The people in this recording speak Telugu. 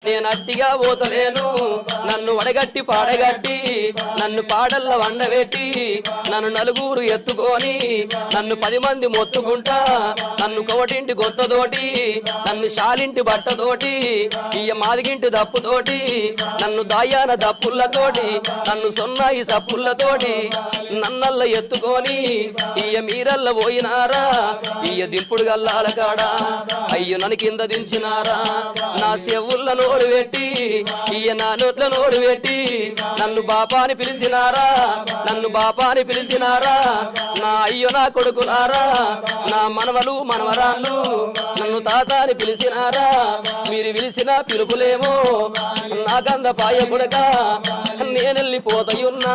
నేను అట్టిగా పోతలేను నన్ను వడగట్టి పాడగట్టి నన్ను పాడల్ల వండబెట్టి నన్ను నలుగురు ఎత్తుకొని నన్ను 10 మంది మొత్తుకుంటా నన్ను కోటింటి గొత్తతోటి నన్ను శాలింటి బట్టతోటి ఇయ్య మాదిగింటి దప్పుతోటి నన్ను దాయాన దప్పులతోటి నన్ను సొన్నాయి సప్పులతోటి నన్నల్ల ఎత్తుకొని ఇయ్య మీరల్ల పోయినారా ఇయ్య దింపుడు గల్లాల కాడా అయ్యో నన్ను కింద దించినారా నా చెవుల్ల నోరు పెట్టి ఇయ్య నా నోట్ల నోరు పెట్టి నన్ను బాపాని పిలిచినారా నన్ను బాపాని పిలిచినారా నా అయ్యో నా కొడుకునారా నా మనవలు మనవరాళ్ళు నన్ను తాతాని పిలిచినారా మీరు పిలిచిన పిలుపులేమో నా గంధ పాయ కొడక నేనెళ్ళిపోతయున్నా